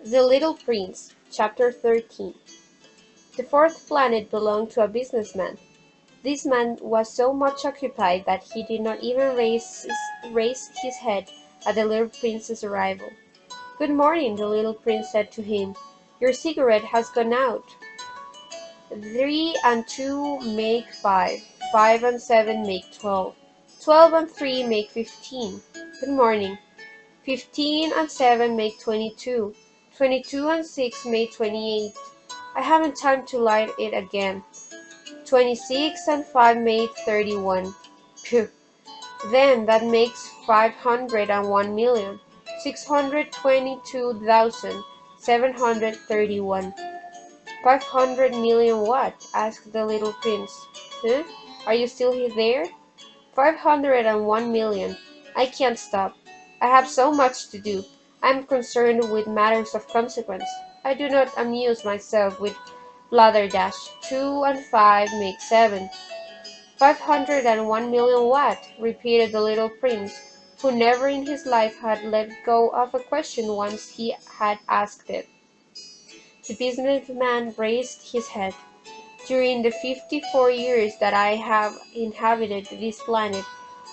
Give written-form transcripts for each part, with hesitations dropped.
The Little Prince, Chapter 13. The fourth planet belonged to a businessman. This man was so much occupied that he did not even raise his head at the little prince's arrival. "Good morning," the little prince said to him. "Your cigarette has gone out." "Three and two make five. 5 and 7 make 12. 12 and 3 make 15. Good morning. 15 and 7 make 22. 22 and 6 make 28. I haven't time to light it again. 26 and 5 make 31. Phew! Then that makes 501,000,000. 622,731. 500,000,000 what? Asked the little prince. Huh? Are you still there? 501,000,000. I can't stop. I have so much to do. I am concerned with matters of consequence. I do not amuse myself with blatherdash. 2 and 5 make 7. 501,000,000 what? Repeated the little prince, who never in his life had let go of a question once he had asked it. The businessman raised his head. "During the 54 years that I have inhabited this planet,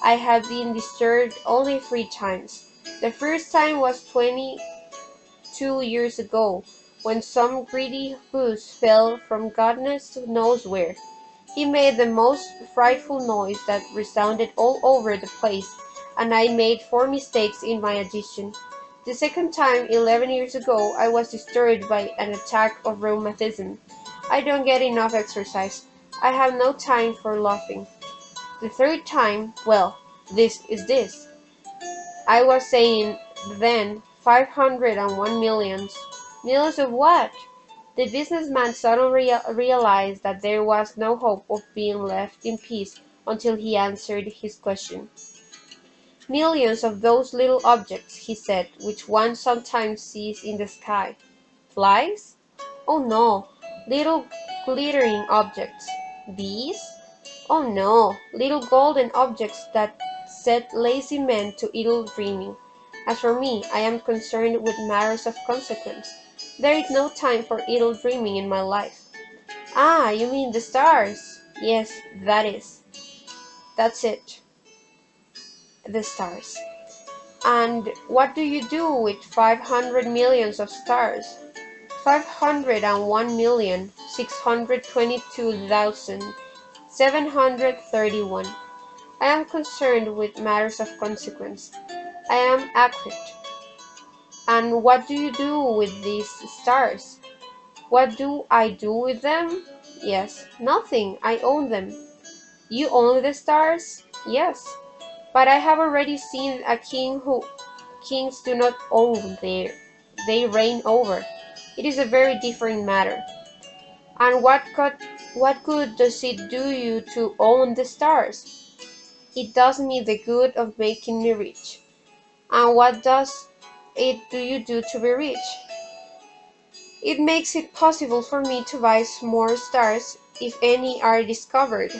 I have been disturbed only 3 times. The first time was 22 years ago, when some greedy goose fell from goodness knows where. He made the most frightful noise that resounded all over the place, and I made 4 mistakes in my addition. The second time, 11 years ago, I was disturbed by an attack of rheumatism. I don't get enough exercise. I have no time for laughing. The third time, well, this is this. I was saying then 501,000,000. Millions of what?" The businessman suddenly realized that there was no hope of being left in peace until he answered his question. "Millions of those little objects," he said, "which one sometimes sees in the sky." "Flies?" "Oh no, little glittering objects." "Bees?" "Oh no, little golden objects that set lazy men to idle dreaming. As for me, I am concerned with matters of consequence. There is no time for idle dreaming in my life." "Ah, you mean the stars?" "Yes, that's it, the stars." "And what do you do with 500 millions of stars?" 501,622,731. I am concerned with matters of consequence. I am accurate. "And what do you do with these stars?" "What do I do with them?" "Yes, nothing. I own them." "You own the stars?" "Yes. But I have already seen a king who kings do not own they reign over. It is a very different matter." "And what good does it do you to own the stars?" "It does me the good of making me rich." "And what does it do you do to be rich?" "It makes it possible for me to buy more stars, if any are discovered."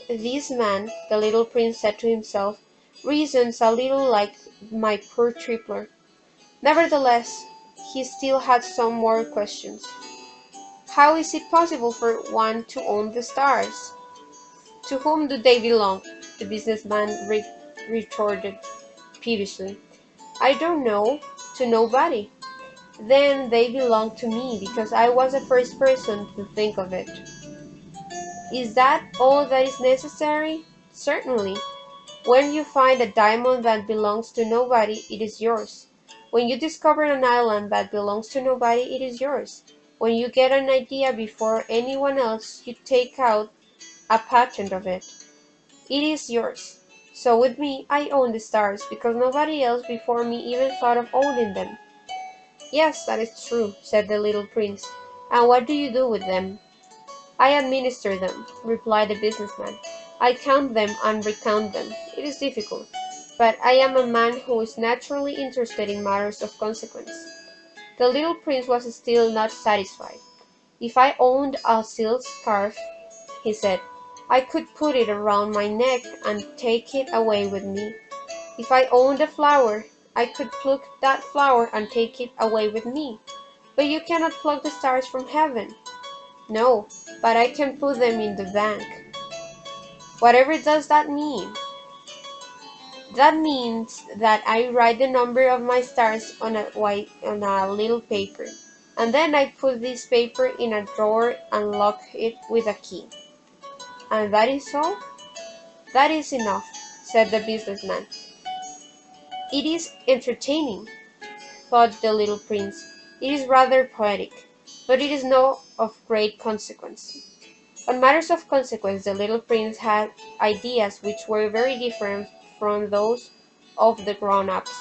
"This man," the little prince said to himself, "reasons a little like my poor Tripler." Nevertheless, he still had some more questions. "How is it possible for one to own the stars?" "To whom do they belong?" the businessman retorted peevishly. "I don't know. To nobody." "Then they belong to me, because I was the first person to think of it." "Is that all that is necessary?" "Certainly. When you find a diamond that belongs to nobody, it is yours. When you discover an island that belongs to nobody, it is yours. When you get an idea before anyone else, you take out a patent of it. It is yours. So with me, I own the stars, because nobody else before me even thought of owning them." "Yes, that is true," said the little prince. "And what do you do with them?" "I administer them," replied the businessman. "I count them and recount them. It is difficult, but I am a man who is naturally interested in matters of consequence." The little prince was still not satisfied. "If I owned a silk scarf," he said, "I could put it around my neck and take it away with me. If I owned a flower, I could pluck that flower and take it away with me. But you cannot pluck the stars from heaven. No, but I can put them in the bank. Whatever does that mean? That means that I write the number of my stars on a little paper, and then I put this paper in a drawer and lock it with a key. And that is all? That is enough, said the businessman. It is entertaining, thought the little prince. It is rather poetic, but it is not of great consequence. On matters of consequence, the little prince had ideas which were very different from those of the grown-ups.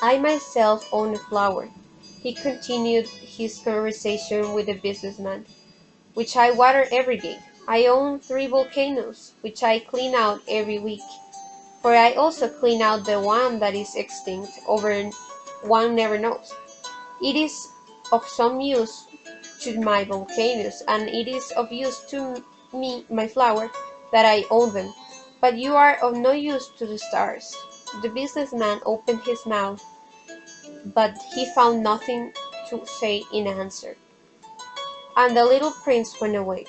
I myself own a flower, he continued his conversation with the businessman, which I water every day. I own 3 volcanoes, which I clean out every week, for I also clean out the one that is extinct, over one never knows. It is of some use to my volcanoes, and it is of use to me, my flower, that I own them. But you are of no use to the stars. The businessman opened his mouth, but he found nothing to say in answer, and the little prince went away.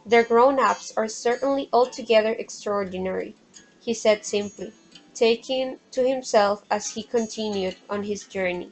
"The grown-ups are certainly altogether extraordinary," he said simply, taking to himself as he continued on his journey.